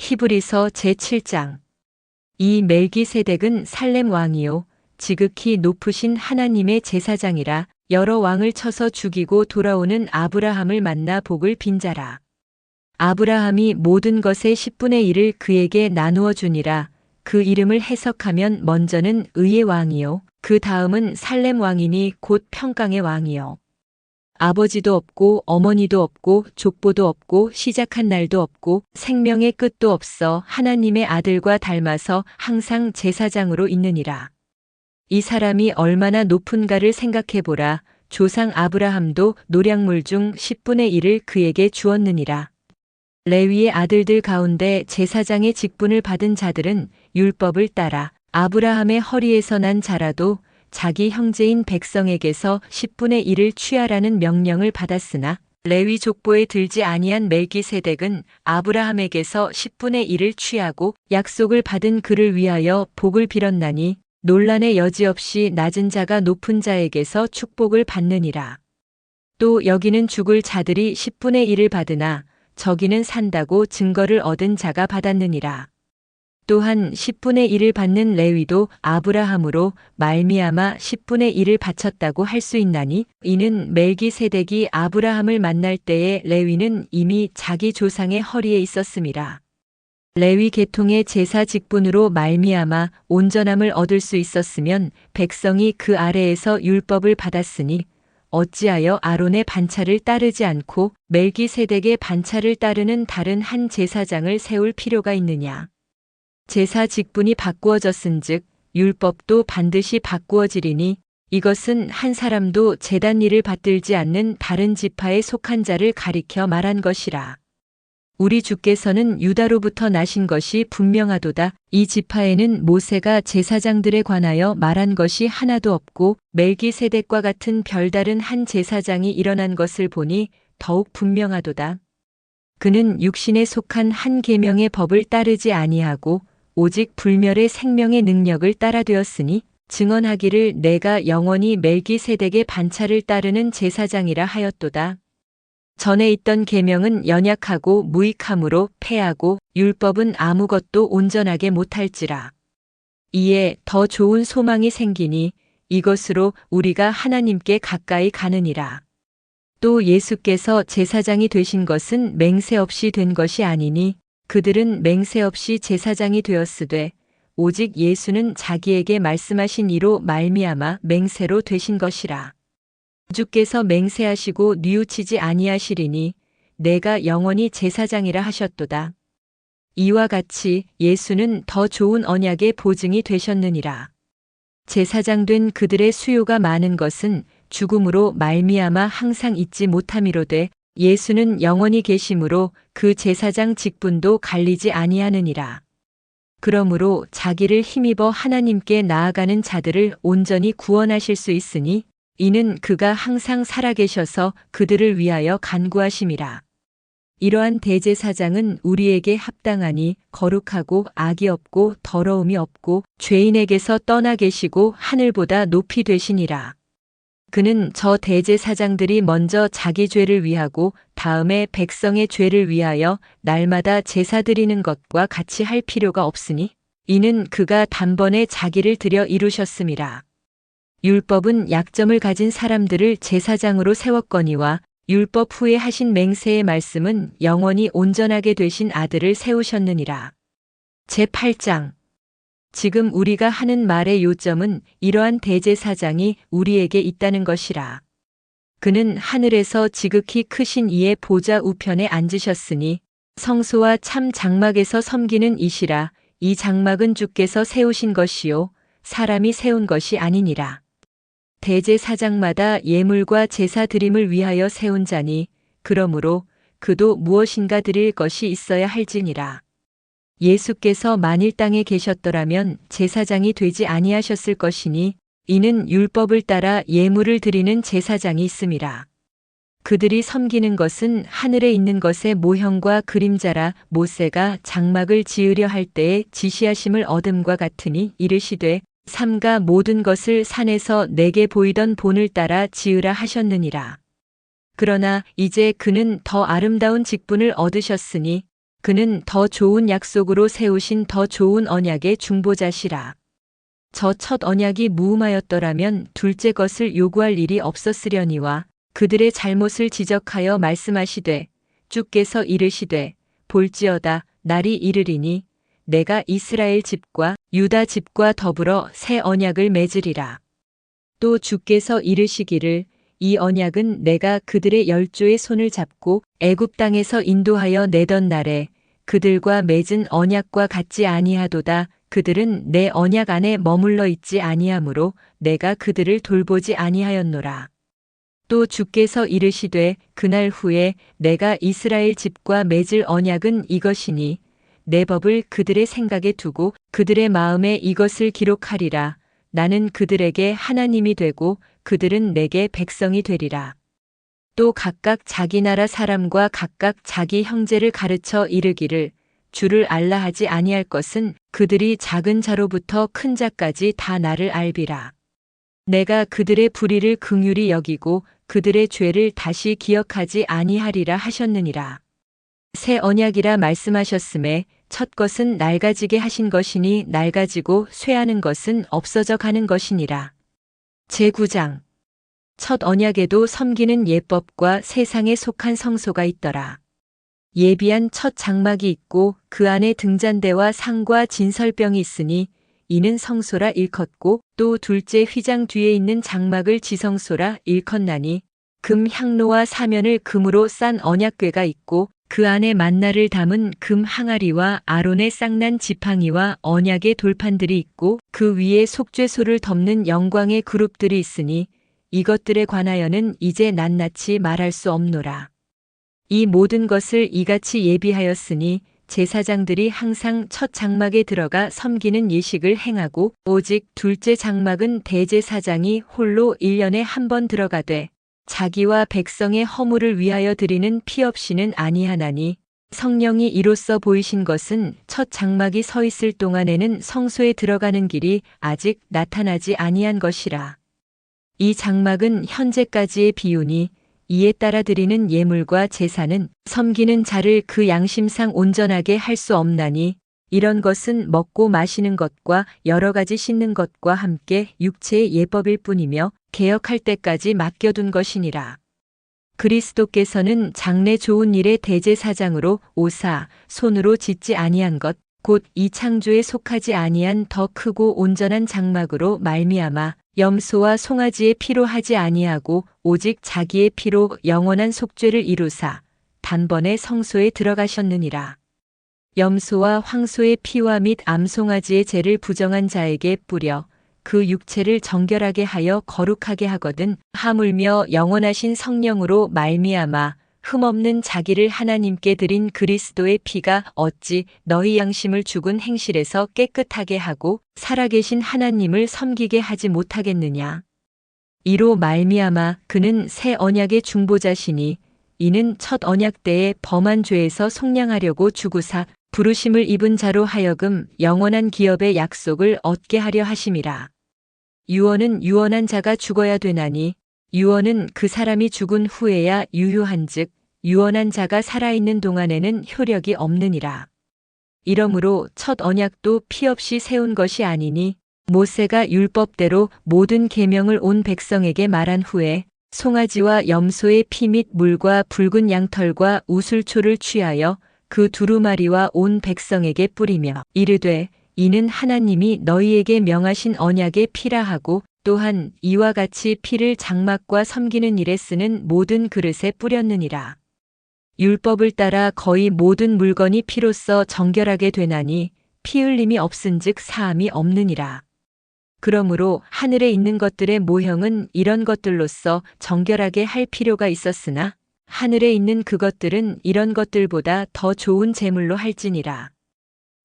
히브리서 제7장. 이 멜기세덱은 살렘 왕이요 지극히 높으신 하나님의 제사장이라. 여러 왕을 쳐서 죽이고 돌아오는 아브라함을 만나 복을 빈 자라. 아브라함이 모든 것의 10분의 1을 그에게 나누어 주니라. 그 이름을 해석하면 먼저는 의의 왕이요 그 다음은 살렘 왕이니 곧 평강의 왕이요. 아버지도 없고 어머니도 없고 족보도 없고 시작한 날도 없고 생명의 끝도 없어 하나님의 아들과 닮아서 항상 제사장으로 있느니라. 이 사람이 얼마나 높은가를 생각해보라. 조상 아브라함도 노량물 중 10분의 1을 그에게 주었느니라. 레위의 아들들 가운데 제사장의 직분을 받은 자들은 율법을 따라 아브라함의 허리에서 난 자라도 자기 형제인 백성에게서 10분의 1을 취하라는 명령을 받았으나 레위 족보에 들지 아니한 멜기세덱은 아브라함에게서 10분의 1을 취하고 약속을 받은 그를 위하여 복을 빌었나니 논란의 여지 없이 낮은 자가 높은 자에게서 축복을 받느니라. 또 여기는 죽을 자들이 10분의 1을 받으나 저기는 산다고 증거를 얻은 자가 받았느니라. 또한 10분의 1을 받는 레위도 아브라함으로 말미암아 10분의 1을 바쳤다고 할 수 있나니 이는 멜기세덱이 아브라함을 만날 때에 레위는 이미 자기 조상의 허리에 있었음이라. 레위 계통의 제사 직분으로 말미암아 온전함을 얻을 수 있었으면 백성이 그 아래에서 율법을 받았으니 어찌하여 아론의 반차를 따르지 않고 멜기세덱의 반차를 따르는 다른 한 제사장을 세울 필요가 있느냐. 제사 직분이 바꾸어졌은즉 율법도 반드시 바꾸어지리니 이것은 한 사람도 제단 일을 받들지 않는 다른 지파에 속한 자를 가리켜 말한 것이라. 우리 주께서는 유다로부터 나신 것이 분명하도다. 이 지파에는 모세가 제사장들에 관하여 말한 것이 하나도 없고 멜기세덱과 같은 별다른 한 제사장이 일어난 것을 보니 더욱 분명하도다. 그는 육신에 속한 한 계명의 법을 따르지 아니하고 오직 불멸의 생명의 능력을 따라 되었으니 증언하기를 내가 영원히 멜기세덱의 반차를 따르는 제사장이라 하였도다. 전에 있던 계명은 연약하고 무익함으로 패하고 율법은 아무것도 온전하게 못할지라. 이에 더 좋은 소망이 생기니 이것으로 우리가 하나님께 가까이 가느니라. 또 예수께서 제사장이 되신 것은 맹세 없이 된 것이 아니니 그들은 맹세 없이 제사장이 되었으되 오직 예수는 자기에게 말씀하신 이로 말미암아 맹세로 되신 것이라. 주께서 맹세하시고 뉘우치지 아니하시리니 내가 영원히 제사장이라 하셨도다. 이와 같이 예수는 더 좋은 언약의 보증이 되셨느니라. 제사장 된 그들의 수요가 많은 것은 죽음으로 말미암아 항상 잊지 못함이로되 예수는 영원히 계심으로 그 제사장 직분도 갈리지 아니하느니라. 그러므로 자기를 힘입어 하나님께 나아가는 자들을 온전히 구원하실 수 있으니 이는 그가 항상 살아계셔서 그들을 위하여 간구하심이라. 이러한 대제사장은 우리에게 합당하니 거룩하고 악이 없고 더러움이 없고 죄인에게서 떠나 계시고 하늘보다 높이 되시니라. 그는 저 대제사장들이 먼저 자기 죄를 위하고 다음에 백성의 죄를 위하여 날마다 제사 드리는 것과 같이 할 필요가 없으니 이는 그가 단번에 자기를 드려 이루셨음이라. 율법은 약점을 가진 사람들을 제사장으로 세웠거니와 율법 후에 하신 맹세의 말씀은 영원히 온전하게 되신 아들을 세우셨느니라. 제8장. 지금 우리가 하는 말의 요점은 이러한 대제사장이 우리에게 있다는 것이라. 그는 하늘에서 지극히 크신 이의 보좌 우편에 앉으셨으니 성소와 참 장막에서 섬기는 이시라. 이 장막은 주께서 세우신 것이요 사람이 세운 것이 아니니라. 대제사장마다 예물과 제사 드림을 위하여 세운 자니 그러므로 그도 무엇인가 드릴 것이 있어야 할지니라. 예수께서 만일 땅에 계셨더라면 제사장이 되지 아니하셨을 것이니 이는 율법을 따라 예물을 드리는 제사장이 있음이라. 그들이 섬기는 것은 하늘에 있는 것의 모형과 그림자라. 모세가 장막을 지으려 할 때에 지시하심을 얻음과 같으니 이르시되 삼가 모든 것을 산에서 내게 보이던 본을 따라 지으라 하셨느니라. 그러나 이제 그는 더 아름다운 직분을 얻으셨으니 그는 더 좋은 약속으로 세우신 더 좋은 언약의 중보자시라. 저 첫 언약이 무음하였더라면 둘째 것을 요구할 일이 없었으려니와 그들의 잘못을 지적하여 말씀하시되 주께서 이르시되 볼지어다 날이 이르리니 내가 이스라엘 집과 유다 집과 더불어 새 언약을 맺으리라. 또 주께서 이르시기를 이 언약은 내가 그들의 열조의 손을 잡고 애굽 땅에서 인도하여 내던 날에 그들과 맺은 언약과 같지 아니하도다. 그들은 내 언약 안에 머물러 있지 아니하므로 내가 그들을 돌보지 아니하였노라. 또 주께서 이르시되 그날 후에 내가 이스라엘 집과 맺을 언약은 이것이니 내 법을 그들의 생각에 두고 그들의 마음에 이것을 기록하리라. 나는 그들에게 하나님이 되고 그들은 내게 백성이 되리라. 또 각각 자기 나라 사람과 각각 자기 형제를 가르쳐 이르기를 주를 알라 하지 아니할 것은 그들이 작은 자로부터 큰 자까지 다 나를 알비라. 내가 그들의 불의를 긍휼히 여기고 그들의 죄를 다시 기억하지 아니하리라 하셨느니라. 새 언약이라 말씀하셨음에 첫 것은 낡아지게 하신 것이니 낡아지고 쇠하는 것은 없어져 가는 것이니라. 제9장 첫 언약에도 섬기는 예법과 세상에 속한 성소가 있더라. 예비한 첫 장막이 있고 그 안에 등잔대와 상과 진설병이 있으니 이는 성소라 일컫고 또 둘째 휘장 뒤에 있는 장막을 지성소라 일컫나니 금 향로와 사면을 금으로 싼 언약궤가 있고 그 안에 만나를 담은 금 항아리와 아론의 쌍난 지팡이와 언약의 돌판들이 있고 그 위에 속죄소를 덮는 영광의 그룹들이 있으니 이것들에 관하여는 이제 낱낱이 말할 수 없노라. 이 모든 것을 이같이 예비하였으니 제사장들이 항상 첫 장막에 들어가 섬기는 예식을 행하고 오직 둘째 장막은 대제사장이 홀로 1년에 한 번 들어가되 자기와 백성의 허물을 위하여 드리는 피 없이는 아니하나니 성령이 이로써 보이신 것은 첫 장막이 서 있을 동안에는 성소에 들어가는 길이 아직 나타나지 아니한 것이라. 이 장막은 현재까지의 비유니 이에 따라 드리는 예물과 제사는 섬기는 자를 그 양심상 온전하게 할 수 없나니 이런 것은 먹고 마시는 것과 여러 가지 씻는 것과 함께 육체의 예법일 뿐이며 개혁할 때까지 맡겨둔 것이니라. 그리스도께서는 장래 좋은 일의 대제사장으로 오사 손으로 짓지 아니한 것 곧 이 창조에 속하지 아니한 더 크고 온전한 장막으로 말미암아 염소와 송아지의 피로 하지 아니하고 오직 자기의 피로 영원한 속죄를 이루사 단번에 성소에 들어가셨느니라. 염소와 황소의 피와 및 암송아지의 죄를 부정한 자에게 뿌려 그 육체를 정결하게 하여 거룩하게 하거든 하물며 영원하신 성령으로 말미암아 흠없는 자기를 하나님께 드린 그리스도의 피가 어찌 너희 양심을 죽은 행실에서 깨끗하게 하고 살아계신 하나님을 섬기게 하지 못하겠느냐. 이로 말미암아 그는 새 언약의 중보자시니 이는 첫 언약 때에 범한 죄에서 속량하려고 죽으사 부르심을 입은 자로 하여금 영원한 기업의 약속을 얻게 하려 하심이라. 유언은 유언한 자가 죽어야 되나니 유언은 그 사람이 죽은 후에야 유효한즉 유언한 자가 살아있는 동안에는 효력이 없느니라. 이러므로 첫 언약도 피 없이 세운 것이 아니니 모세가 율법대로 모든 계명을 온 백성에게 말한 후에 송아지와 염소의 피 및 물과 붉은 양털과 우슬초를 취하여 그 두루마리와 온 백성에게 뿌리며 이르되 이는 하나님이 너희에게 명하신 언약의 피라 하고 또한 이와 같이 피를 장막과 섬기는 일에 쓰는 모든 그릇에 뿌렸느니라. 율법을 따라 거의 모든 물건이 피로써 정결하게 되나니 피 흘림이 없은즉 사함이 없느니라. 그러므로 하늘에 있는 것들의 모형은 이런 것들로서 정결하게 할 필요가 있었으나 하늘에 있는 그것들은 이런 것들보다 더 좋은 제물로 할지니라.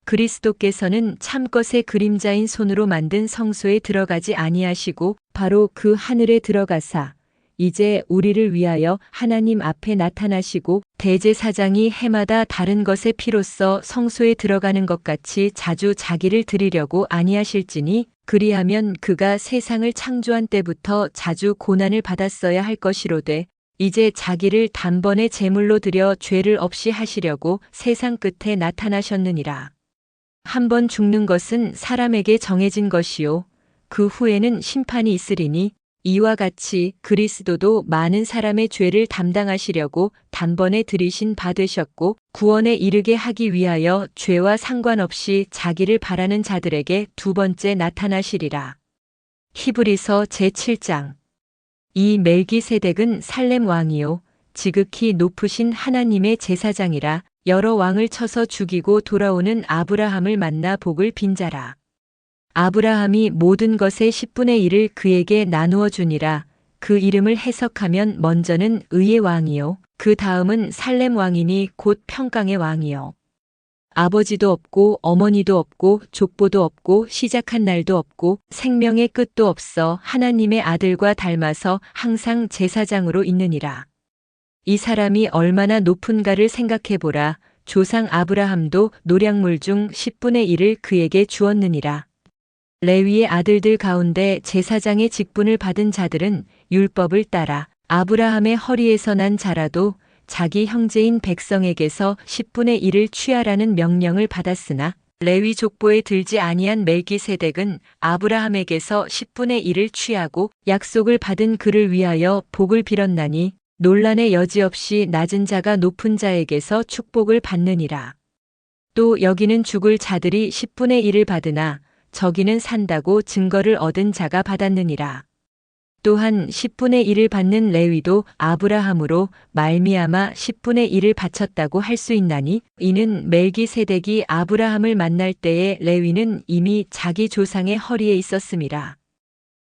그리스도께서는 참것의 그림자인 손으로 만든 성소에 들어가지 아니하시고 바로 그 하늘에 들어가사 이제 우리를 위하여 하나님 앞에 나타나시고 대제사장이 해마다 다른 것의 피로써 성소에 들어가는 것 같이 자주 자기를 드리려고 아니하실지니 그리하면 그가 세상을 창조한 때부터 자주 고난을 받았어야 할 것이로되 이제 자기를 단번에 제물로 드려 죄를 없이 하시려고 세상 끝에 나타나셨느니라. 한 번 죽는 것은 사람에게 정해진 것이요 그 후에는 심판이 있으리니 이와 같이 그리스도도 많은 사람의 죄를 담당하시려고 단번에 들이신 바 되셨고 구원에 이르게 하기 위하여 죄와 상관없이 자기를 바라는 자들에게 두 번째 나타나시리라. 히브리서 제7장. 이 멜기세덱은 살렘 왕이요 지극히 높으신 하나님의 제사장이라 여러 왕을 쳐서 죽이고 돌아오는 아브라함을 만나 복을 빈 자라. 아브라함이 모든 것의 10분의 1을 그에게 나누어 주니라. 그 이름을 해석하면 먼저는 의의 왕이요 그 다음은 살렘 왕이니 곧 평강의 왕이요. 아버지도 없고 어머니도 없고 족보도 없고 시작한 날도 없고 생명의 끝도 없어 하나님의 아들과 닮아서 항상 제사장으로 있느니라. 이 사람이 얼마나 높은가를 생각해보라. 조상 아브라함도 노량물 중 10분의 1을 그에게 주었느니라. 레위의 아들들 가운데 제사장의 직분을 받은 자들은 율법을 따라 아브라함의 허리에서 난 자라도 자기 형제인 백성에게서 10분의 1을 취하라는 명령을 받았으나 레위 족보에 들지 아니한 멜기세덱은 아브라함에게서 10분의 1을 취하고 약속을 받은 그를 위하여 복을 빌었나니 논란의 여지 없이 낮은 자가 높은 자에게서 축복을 받느니라. 또 여기는 죽을 자들이 10분의 1을 받으나 저기는 산다고 증거를 얻은 자가 받았느니라. 또한 10분의 1을 받는 레위도 아브라함으로 말미암아 10분의 1을 바쳤다고 할 수 있나니 이는 멜기세덱이 아브라함을 만날 때에 레위는 이미 자기 조상의 허리에 있었음이라.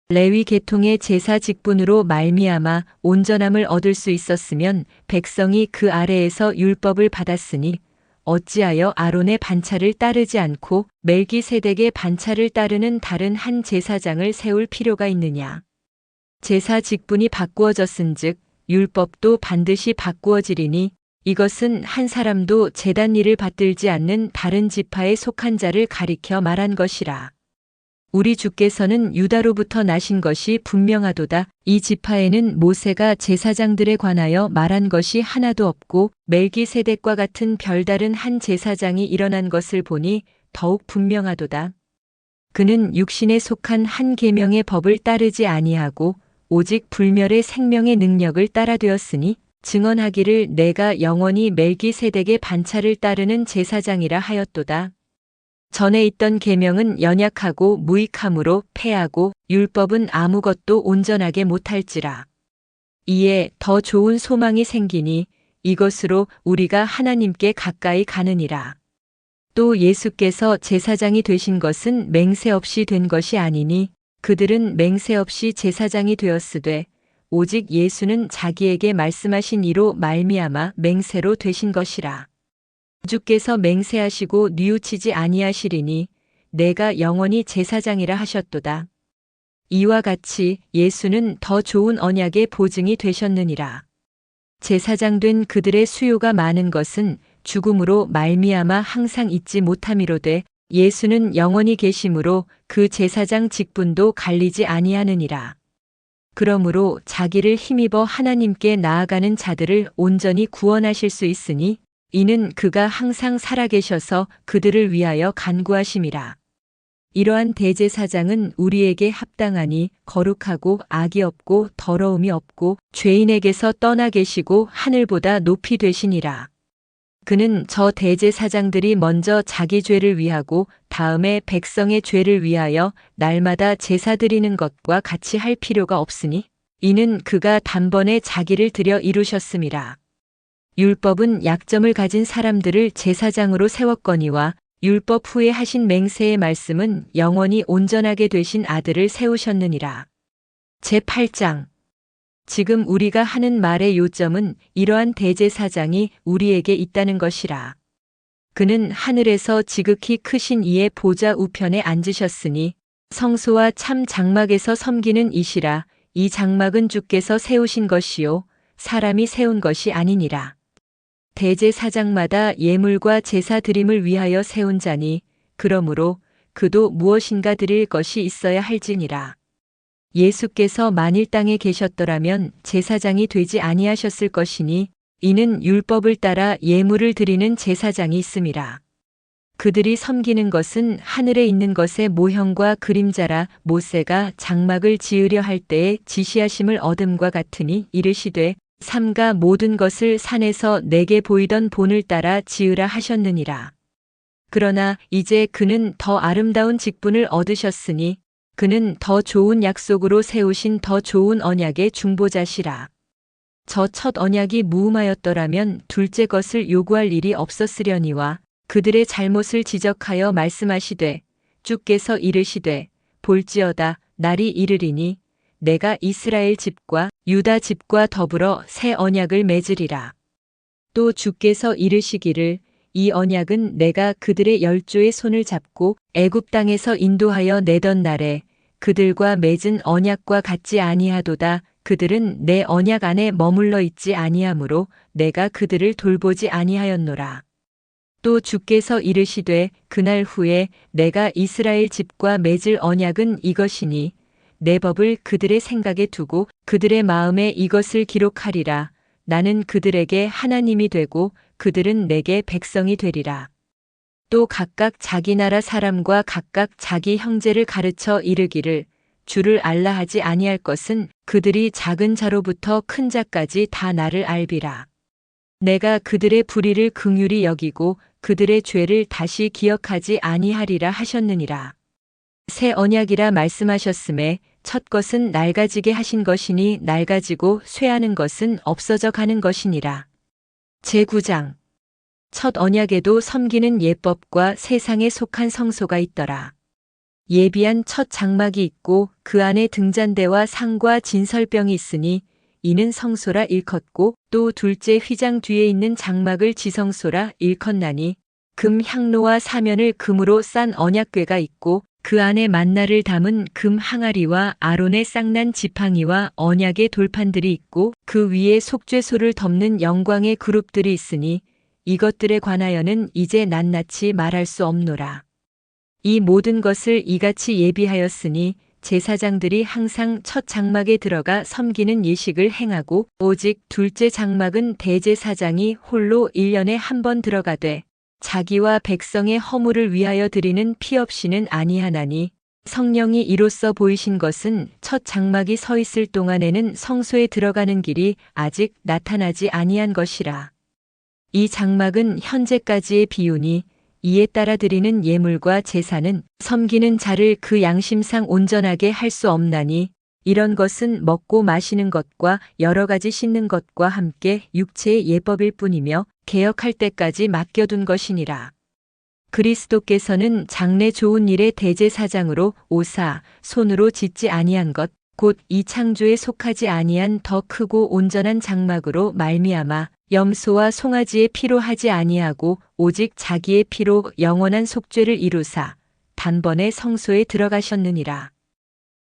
레위 계통의 제사 직분으로 말미암아 온전함을 얻을 수 있었으면 백성이 그 아래에서 율법을 받았으니 어찌하여 아론의 반차를 따르지 않고 멜기세덱의 반차를 따르는 다른 한 제사장을 세울 필요가 있느냐. 제사 직분이 바꾸어졌은즉 율법도 반드시 바꾸어지리니 이것은 한 사람도 제단 일을 받들지 않는 다른 지파에 속한 자를 가리켜 말한 것이라. 우리 주께서는 유다로부터 나신 것이 분명하도다. 이 지파에는 모세가 제사장들에 관하여 말한 것이 하나도 없고 멜기세덱과 같은 별다른 한 제사장이 일어난 것을 보니 더욱 분명하도다. 그는 육신에 속한 한 계명의 법을 따르지 아니하고 오직 불멸의 생명의 능력을 따라 되었으니 증언하기를 내가 영원히 멜기세덱의 반차를 따르는 제사장이라 하였도다. 전에 있던 계명은 연약하고 무익함으로 패하고 율법은 아무것도 온전하게 못할지라. 이에 더 좋은 소망이 생기니 이것으로 우리가 하나님께 가까이 가느니라. 또 예수께서 제사장이 되신 것은 맹세 없이 된 것이 아니니 그들은 맹세 없이 제사장이 되었으되 오직 예수는 자기에게 말씀하신 이로 말미암아 맹세로 되신 것이라. 주께서 맹세하시고 뉘우치지 아니하시리니 내가 영원히 제사장이라 하셨도다. 이와 같이 예수는 더 좋은 언약의 보증이 되셨느니라. 제사장 된 그들의 수요가 많은 것은 죽음으로 말미암아 항상 잊지 못함이로되 예수는 영원히 계심으로 그 제사장 직분도 갈리지 아니하느니라. 그러므로 자기를 힘입어 하나님께 나아가는 자들을 온전히 구원하실 수 있으니 이는 그가 항상 살아계셔서 그들을 위하여 간구하심이라. 이러한 대제사장은 우리에게 합당하니 거룩하고 악이 없고 더러움이 없고 죄인에게서 떠나 계시고 하늘보다 높이 되시니라. 그는 저 대제사장들이 먼저 자기 죄를 위하고 다음에 백성의 죄를 위하여 날마다 제사 드리는 것과 같이 할 필요가 없으니 이는 그가 단번에 자기를 들여 이루셨음이라. 율법은 약점을 가진 사람들을 제사장으로 세웠거니와 율법 후에 하신 맹세의 말씀은 영원히 온전하게 되신 아들을 세우셨느니라. 제8장. 지금 우리가 하는 말의 요점은 이러한 대제사장이 우리에게 있다는 것이라. 그는 하늘에서 지극히 크신 이의 보좌 우편에 앉으셨으니 성소와 참 장막에서 섬기는 이시라. 이 장막은 주께서 세우신 것이요 사람이 세운 것이 아니니라. 대제사장마다 예물과 제사 드림을 위하여 세운 자니 그러므로 그도 무엇인가 드릴 것이 있어야 할지니라. 예수께서 만일 땅에 계셨더라면 제사장이 되지 아니하셨을 것이니 이는 율법을 따라 예물을 드리는 제사장이 있음이라. 그들이 섬기는 것은 하늘에 있는 것의 모형과 그림자라. 모세가 장막을 지으려 할 때에 지시하심을 얻음과 같으니 이르시되 삼가 모든 것을 산에서 내게 보이던 본을 따라 지으라 하셨느니라. 그러나 이제 그는 더 아름다운 직분을 얻으셨으니 그는 더 좋은 약속으로 세우신 더 좋은 언약의 중보자시라. 저 첫 언약이 무음하였더라면 둘째 것을 요구할 일이 없었으려니와 그들의 잘못을 지적하여 말씀하시되 주께서 이르시되 볼지어다 날이 이르리니 내가 이스라엘 집과 유다 집과 더불어 새 언약을 맺으리라. 또 주께서 이르시기를 이 언약은 내가 그들의 열조의 손을 잡고 애굽 땅에서 인도하여 내던 날에 그들과 맺은 언약과 같지 아니하도다. 그들은 내 언약 안에 머물러 있지 아니하므로 내가 그들을 돌보지 아니하였노라. 또 주께서 이르시되 그날 후에 내가 이스라엘 집과 맺을 언약은 이것이니 내 법을 그들의 생각에 두고 그들의 마음에 이것을 기록하리라. 나는 그들에게 하나님이 되고 그들은 내게 백성이 되리라. 또 각각 자기 나라 사람과 각각 자기 형제를 가르쳐 이르기를 주를 알라 하지 아니할 것은 그들이 작은 자로부터 큰 자까지 다 나를 알비라. 내가 그들의 불의를 긍휼히 여기고 그들의 죄를 다시 기억하지 아니하리라 하셨느니라. 새 언약이라 말씀하셨음에 첫 것은 낡아지게 하신 것이니 낡아지고 쇠하는 것은 없어져 가는 것이니라. 제9장 첫 언약에도 섬기는 예법과 세상에 속한 성소가 있더라. 예비한 첫 장막이 있고 그 안에 등잔대와 상과 진설병이 있으니 이는 성소라 일컫고 또 둘째 휘장 뒤에 있는 장막을 지성소라 일컫나니 금 향로와 사면을 금으로 싼 언약궤가 있고 그 안에 만나를 담은 금 항아리와 아론의 쌍난 지팡이와 언약의 돌판들이 있고 그 위에 속죄소를 덮는 영광의 그룹들이 있으니 이것들에 관하여는 이제 낱낱이 말할 수 없노라. 이 모든 것을 이같이 예비하였으니 제사장들이 항상 첫 장막에 들어가 섬기는 예식을 행하고 오직 둘째 장막은 대제사장이 홀로 1년에 한 번 들어가되 자기와 백성의 허물을 위하여 드리는 피 없이는 아니하나니 성령이 이로써 보이신 것은 첫 장막이 서 있을 동안에는 성소에 들어가는 길이 아직 나타나지 아니한 것이라. 이 장막은 현재까지의 비유니 이에 따라 드리는 예물과 제사는 섬기는 자를 그 양심상 온전하게 할 수 없나니 이런 것은 먹고 마시는 것과 여러 가지 씻는 것과 함께 육체의 예법일 뿐이며 개혁할 때까지 맡겨둔 것이니라. 그리스도께서는 장래 좋은 일의 대제사장으로 오사 손으로 짓지 아니한 것 곧 이 창조에 속하지 아니한 더 크고 온전한 장막으로 말미암아 염소와 송아지의 피로 하지 아니하고 오직 자기의 피로 영원한 속죄를 이루사 단번에 성소에 들어가셨느니라.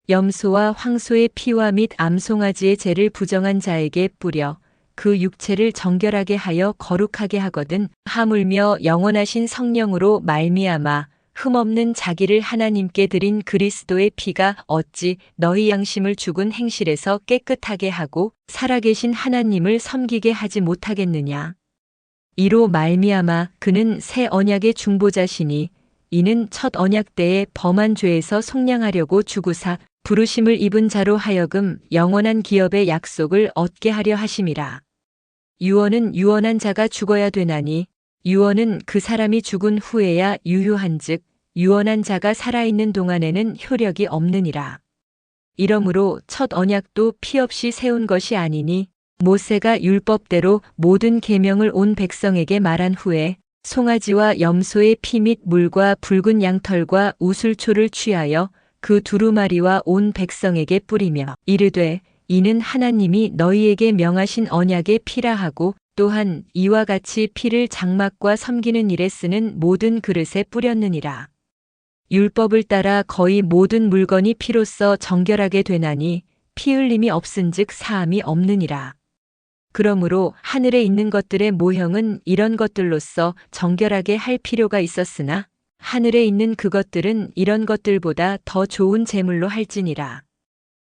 염소와 황소의 피와 및 암송아지의 죄를 부정한 자에게 뿌려 그 육체를 정결하게 하여 거룩하게 하거든 하물며 영원하신 성령으로 말미암아 흠없는 자기를 하나님께 드린 그리스도의 피가 어찌 너희 양심을 죽은 행실에서 깨끗하게 하고 살아계신 하나님을 섬기게 하지 못하겠느냐. 이로 말미암아 그는 새 언약의 중보자시니 이는 첫 언약 때에 범한 죄에서 속량하려고 죽으사 부르심을 입은 자로 하여금 영원한 기업의 약속을 얻게 하려 하심이라. 유언은 유언한 자가 죽어야 되나니 유언은 그 사람이 죽은 후에야 유효한즉 유언한 자가 살아있는 동안에는 효력이 없느니라. 이러므로 첫 언약도 피 없이 세운 것이 아니니 모세가 율법대로 모든 계명을 온 백성에게 말한 후에 송아지와 염소의 피 및 물과 붉은 양털과 우슬초를 취하여 그 두루마리와 온 백성에게 뿌리며 이르되 이는 하나님이 너희에게 명하신 언약의 피라 하고 또한 이와 같이 피를 장막과 섬기는 일에 쓰는 모든 그릇에 뿌렸느니라. 율법을 따라 거의 모든 물건이 피로써 정결하게 되나니 피 흘림이 없은즉 사함이 없느니라. 그러므로 하늘에 있는 것들의 모형은 이런 것들로서 정결하게 할 필요가 있었으나 하늘에 있는 그것들은 이런 것들보다 더 좋은 제물로 할지니라.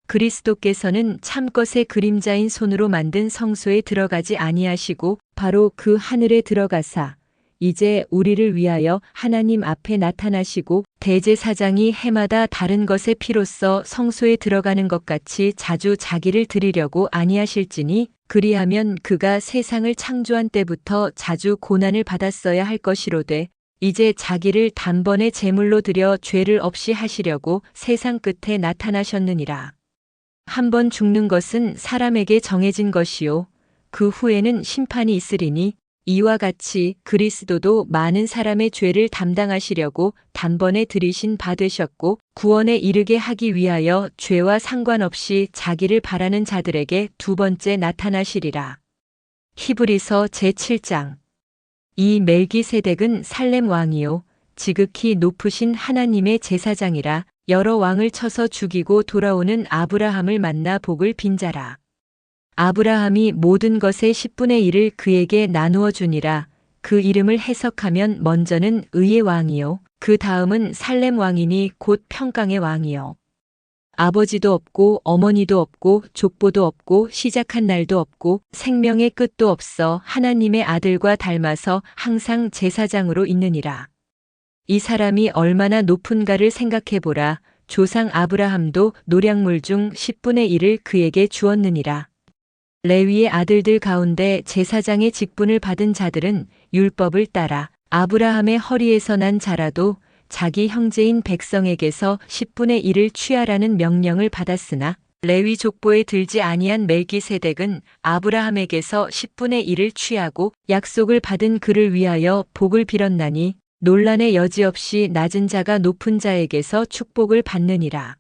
그리스도께서는 참것의 그림자인 손으로 만든 성소에 들어가지 아니하시고 바로 그 하늘에 들어가사 이제 우리를 위하여 하나님 앞에 나타나시고 대제사장이 해마다 다른 것의 피로써 성소에 들어가는 것 같이 자주 자기를 드리려고 아니하실지니 그리하면 그가 세상을 창조한 때부터 자주 고난을 받았어야 할 것이로되 이제 자기를 단번에 제물로 드려 죄를 없이 하시려고 세상 끝에 나타나셨느니라. 한 번 죽는 것은 사람에게 정해진 것이요 그 후에는 심판이 있으리니 이와 같이 그리스도도 많은 사람의 죄를 담당하시려고 단번에 들이신 바 되셨고 구원에 이르게 하기 위하여 죄와 상관없이 자기를 바라는 자들에게 두 번째 나타나시리라. 히브리서 제7장. 이 멜기세덱은 살렘 왕이요 지극히 높으신 하나님의 제사장이라 여러 왕을 쳐서 죽이고 돌아오는 아브라함을 만나 복을 빈 자라. 아브라함이 모든 것의 10분의 1을 그에게 나누어 주니라. 그 이름을 해석하면 먼저는 의의 왕이요 그 다음은 살렘 왕이니 곧 평강의 왕이요. 아버지도 없고 어머니도 없고 족보도 없고 시작한 날도 없고 생명의 끝도 없어 하나님의 아들과 닮아서 항상 제사장으로 있느니라. 이 사람이 얼마나 높은가를 생각해보라. 조상 아브라함도 노량물 중 10분의 1을 그에게 주었느니라. 레위의 아들들 가운데 제사장의 직분을 받은 자들은 율법을 따라 아브라함의 허리에서 난 자라도 자기 형제인 백성에게서 10분의 1을 취하라는 명령을 받았으나 레위 족보에 들지 아니한 멜기세덱은 아브라함에게서 10분의 1을 취하고 약속을 받은 그를 위하여 복을 빌었나니 논란의 여지없이 낮은 자가 높은 자에게서 축복을 받느니라.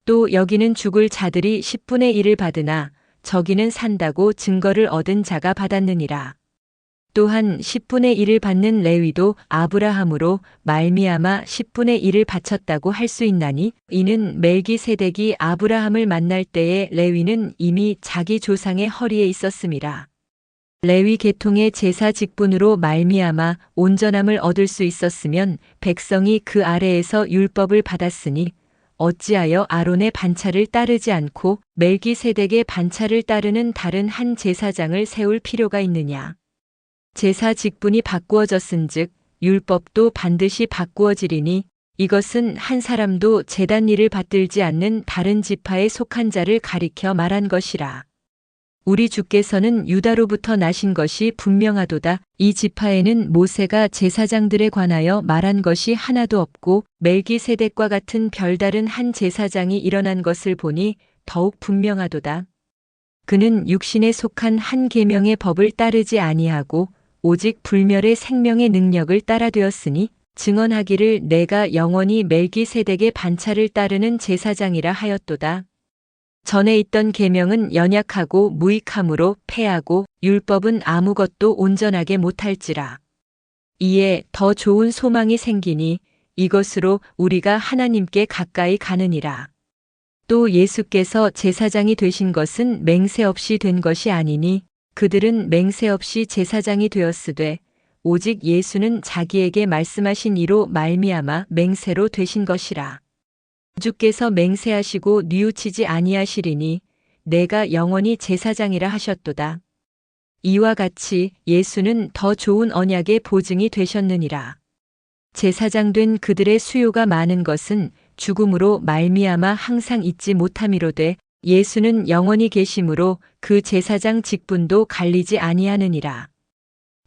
또 여기는 죽을 자들이 10분의 1을 받으나 저기는 산다고 증거를 얻은 자가 받았느니라. 또한 10분의 1을 받는 레위도 아브라함으로 말미암아 10분의 1을 바쳤다고 할 수 있나니 이는 멜기세덱이 아브라함을 만날 때에 레위는 이미 자기 조상의 허리에 있었음이라. 레위 계통의 제사 직분으로 말미암아 온전함을 얻을 수 있었으면 백성이 그 아래에서 율법을 받았으니 어찌하여 아론의 반차를 따르지 않고 멜기세덱의 반차를 따르는 다른 한 제사장을 세울 필요가 있느냐. 제사 직분이 바꾸어졌은즉 율법도 반드시 바꾸어지리니 이것은 한 사람도 제단 일을 받들지 않는 다른 지파에 속한 자를 가리켜 말한 것이라. 우리 주께서는 유다로부터 나신 것이 분명하도다. 이 지파에는 모세가 제사장들에 관하여 말한 것이 하나도 없고 멜기세덱과 같은 별다른 한 제사장이 일어난 것을 보니 더욱 분명하도다. 그는 육신에 속한 한 계명의 법을 따르지 아니하고 오직 불멸의 생명의 능력을 따라 되었으니 증언하기를 내가 영원히 멜기세덱의 반차를 따르는 제사장이라 하였도다. 전에 있던 계명은 연약하고 무익함으로 패하고 율법은 아무것도 온전하게 못할지라. 이에 더 좋은 소망이 생기니 이것으로 우리가 하나님께 가까이 가느니라. 또 예수께서 제사장이 되신 것은 맹세 없이 된 것이 아니니 그들은 맹세 없이 제사장이 되었으되 오직 예수는 자기에게 말씀하신 이로 말미암아 맹세로 되신 것이라. 주께서 맹세하시고 뉘우치지 아니하시리니 내가 영원히 제사장이라 하셨도다. 이와 같이 예수는 더 좋은 언약의 보증이 되셨느니라. 제사장 된 그들의 수요가 많은 것은 죽음으로 말미암아 항상 잊지 못함이로되 예수는 영원히 계심으로 그 제사장 직분도 갈리지 아니하느니라.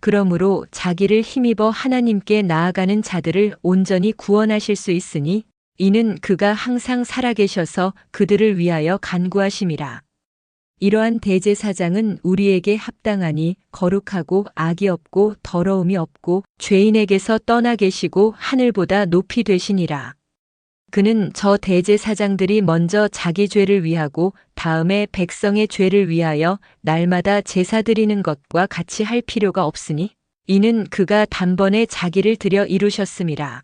그러므로 자기를 힘입어 하나님께 나아가는 자들을 온전히 구원하실 수 있으니 이는 그가 항상 살아계셔서 그들을 위하여 간구하심이라. 이러한 대제사장은 우리에게 합당하니 거룩하고 악이 없고 더러움이 없고 죄인에게서 떠나 계시고 하늘보다 높이 되시니라. 그는 저 대제사장들이 먼저 자기 죄를 위하고 다음에 백성의 죄를 위하여 날마다 제사 드리는 것과 같이 할 필요가 없으니 이는 그가 단번에 자기를 드려 이루셨음이라.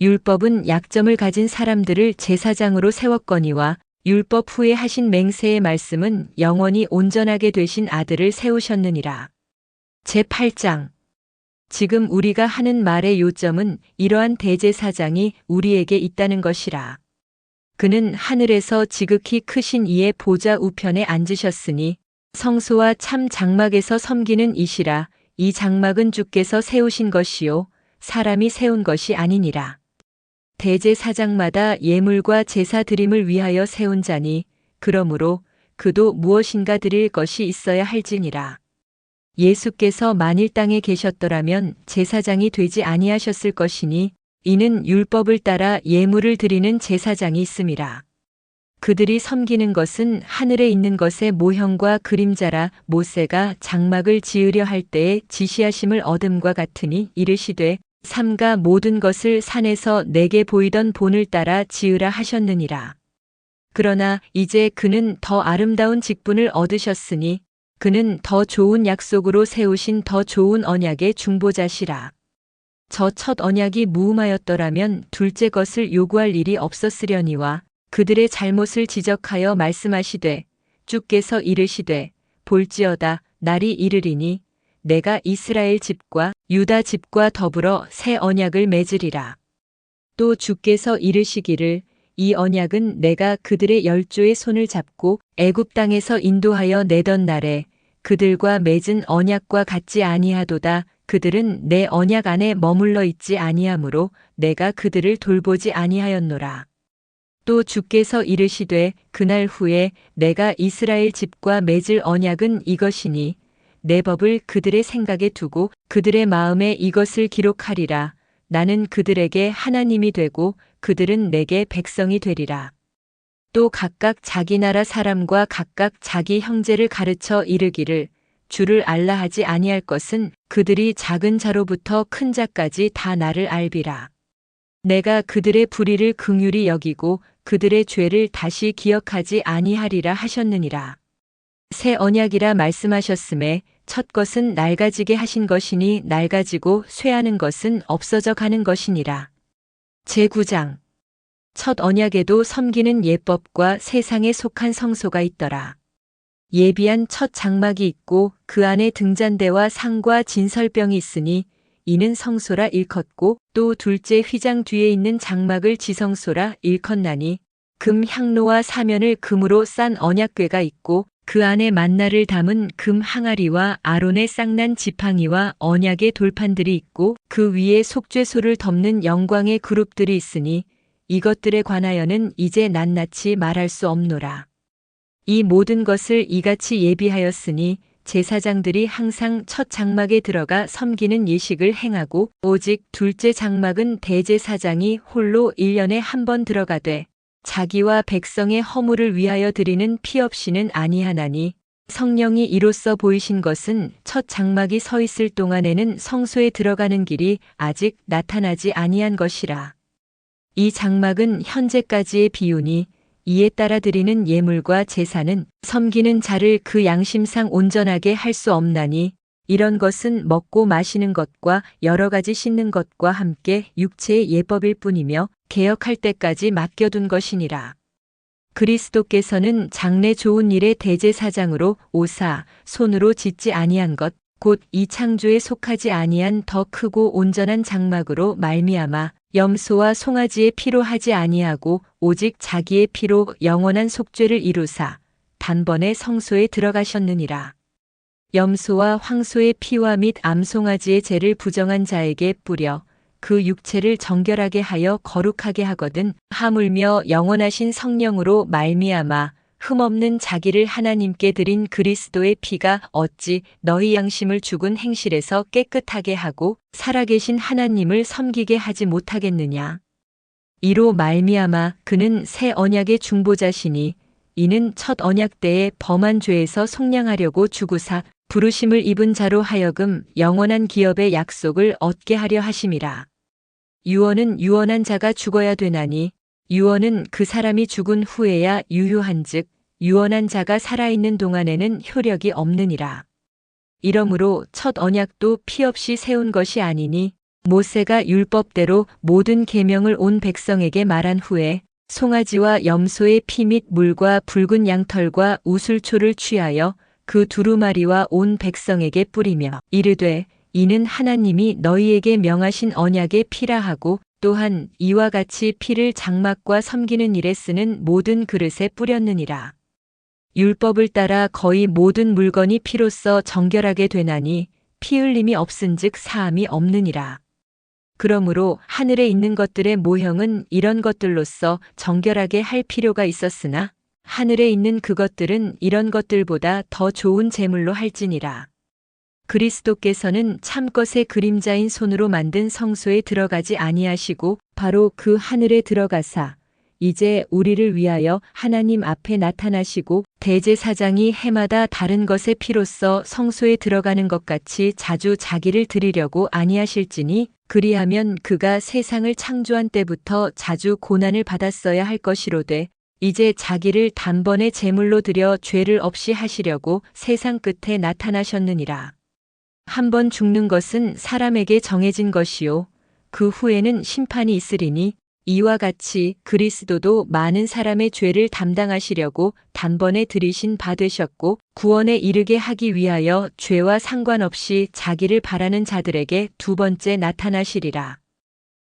율법은 약점을 가진 사람들을 제사장으로 세웠거니와 율법 후에 하신 맹세의 말씀은 영원히 온전하게 되신 아들을 세우셨느니라. 제8장. 지금 우리가 하는 말의 요점은 이러한 대제사장이 우리에게 있다는 것이라. 그는 하늘에서 지극히 크신 이의 보좌 우편에 앉으셨으니 성소와 참 장막에서 섬기는 이시라. 이 장막은 주께서 세우신 것이요 사람이 세운 것이 아니니라. 대제사장마다 예물과 제사 드림을 위하여 세운 자니 그러므로 그도 무엇인가 드릴 것이 있어야 할지니라. 예수께서 만일 땅에 계셨더라면 제사장이 되지 아니하셨을 것이니 이는 율법을 따라 예물을 드리는 제사장이 있음이라. 그들이 섬기는 것은 하늘에 있는 것의 모형과 그림자라. 모세가 장막을 지으려 할 때에 지시하심을 얻음과 같으니 이르시되 삼가 모든 것을 산에서 내게 보이던 본을 따라 지으라 하셨느니라. 그러나 이제 그는 더 아름다운 직분을 얻으셨으니 그는 더 좋은 약속으로 세우신 더 좋은 언약의 중보자시라. 저 첫 언약이 무음하였더라면 둘째 것을 요구할 일이 없었으려니와 그들의 잘못을 지적하여 말씀하시되 주께서 이르시되 볼지어다 날이 이르리니 내가 이스라엘 집과 유다 집과 더불어 새 언약을 맺으리라. 또 주께서 이르시기를 이 언약은 내가 그들의 열조의 손을 잡고 애굽 땅에서 인도하여 내던 날에 그들과 맺은 언약과 같지 아니하도다. 그들은 내 언약 안에 머물러 있지 아니하므로 내가 그들을 돌보지 아니하였노라. 또 주께서 이르시되 그날 후에 내가 이스라엘 집과 맺을 언약은 이것이니 내 법을 그들의 생각에 두고 그들의 마음에 이것을 기록하리라. 나는 그들에게 하나님이 되고 그들은 내게 백성이 되리라. 또 각각 자기 나라 사람과 각각 자기 형제를 가르쳐 이르기를 주를 알라 하지 아니할 것은 그들이 작은 자로부터 큰 자까지 다 나를 알비라. 내가 그들의 불의를 긍휼히 여기고 그들의 죄를 다시 기억하지 아니하리라 하셨느니라. 새 언약이라 말씀하셨음에 첫 것은 낡아지게 하신 것이니 낡아지고 쇠하는 것은 없어져 가는 것이니라. 제9장 첫 언약에도 섬기는 예법과 세상에 속한 성소가 있더라. 예비한 첫 장막이 있고 그 안에 등잔대와 상과 진설병이 있으니 이는 성소라 일컫고 또 둘째 휘장 뒤에 있는 장막을 지성소라 일컫나니 금 향로와 사면을 금으로 싼 언약궤가 있고 그 안에 만나를 담은 금 항아리와 아론의 쌍난 지팡이와 언약의 돌판들이 있고 그 위에 속죄소를 덮는 영광의 그룹들이 있으니 이것들에 관하여는 이제 낱낱이 말할 수 없노라. 이 모든 것을 이같이 예비하였으니 제사장들이 항상 첫 장막에 들어가 섬기는 예식을 행하고 오직 둘째 장막은 대제사장이 홀로 1년에 한 번 들어가되 자기와 백성의 허물을 위하여 드리는 피 없이는 아니하나니 성령이 이로써 보이신 것은 첫 장막이 서 있을 동안에는 성소에 들어가는 길이 아직 나타나지 아니한 것이라. 이 장막은 현재까지의 비유니 이에 따라 드리는 예물과 제사는 섬기는 자를 그 양심상 온전하게 할 수 없나니 이런 것은 먹고 마시는 것과 여러 가지 씻는 것과 함께 육체의 예법일 뿐이며 개혁할 때까지 맡겨둔 것이니라. 그리스도께서는 장래 좋은 일의 대제사장으로 오사 손으로 짓지 아니한 것 곧 이 창조에 속하지 아니한 더 크고 온전한 장막으로 말미암아 염소와 송아지의 피로 하지 아니하고 오직 자기의 피로 영원한 속죄를 이루사 단번에 성소에 들어가셨느니라. 염소와 황소의 피와 및 암송아지의 죄를 부정한 자에게 뿌려 그 육체를 정결하게 하여 거룩하게 하거든 하물며 영원하신 성령으로 말미암아 흠없는 자기를 하나님께 드린 그리스도의 피가 어찌 너희 양심을 죽은 행실에서 깨끗하게 하고 살아계신 하나님을 섬기게 하지 못하겠느냐. 이로 말미암아 그는 새 언약의 중보자시니 이는 첫 언약 때에 범한 죄에서 속량하려고 주구사 부르심을 입은 자로 하여금 영원한 기업의 약속을 얻게 하려 하심이라. 유언은 유언한 자가 죽어야 되나니 유언은 그 사람이 죽은 후에야 유효한즉 유언한 자가 살아있는 동안에는 효력이 없느니라. 이러므로 첫 언약도 피 없이 세운 것이 아니니 모세가 율법대로 모든 계명을 온 백성에게 말한 후에 송아지와 염소의 피 및 물과 붉은 양털과 우슬초를 취하여 그 두루마리와 온 백성에게 뿌리며 이르되 이는 하나님이 너희에게 명하신 언약의 피라 하고 또한 이와 같이 피를 장막과 섬기는 일에 쓰는 모든 그릇에 뿌렸느니라. 율법을 따라 거의 모든 물건이 피로써 정결하게 되나니 피 흘림이 없은즉 사함이 없느니라. 그러므로 하늘에 있는 것들의 모형은 이런 것들로서 정결하게 할 필요가 있었으나 하늘에 있는 그것들은 이런 것들보다 더 좋은 제물로 할지니라. 그리스도께서는 참것의 그림자인 손으로 만든 성소에 들어가지 아니하시고 바로 그 하늘에 들어가사 이제 우리를 위하여 하나님 앞에 나타나시고 대제사장이 해마다 다른 것의 피로써 성소에 들어가는 것 같이 자주 자기를 드리려고 아니하실지니 그리하면 그가 세상을 창조한 때부터 자주 고난을 받았어야 할 것이로되 이제 자기를 단번에 제물로 드려 죄를 없이 하시려고 세상 끝에 나타나셨느니라. 한 번 죽는 것은 사람에게 정해진 것이요 그 후에는 심판이 있으리니 이와 같이 그리스도도 많은 사람의 죄를 담당하시려고 단번에 들이신 바 되셨고 구원에 이르게 하기 위하여 죄와 상관없이 자기를 바라는 자들에게 두 번째 나타나시리라.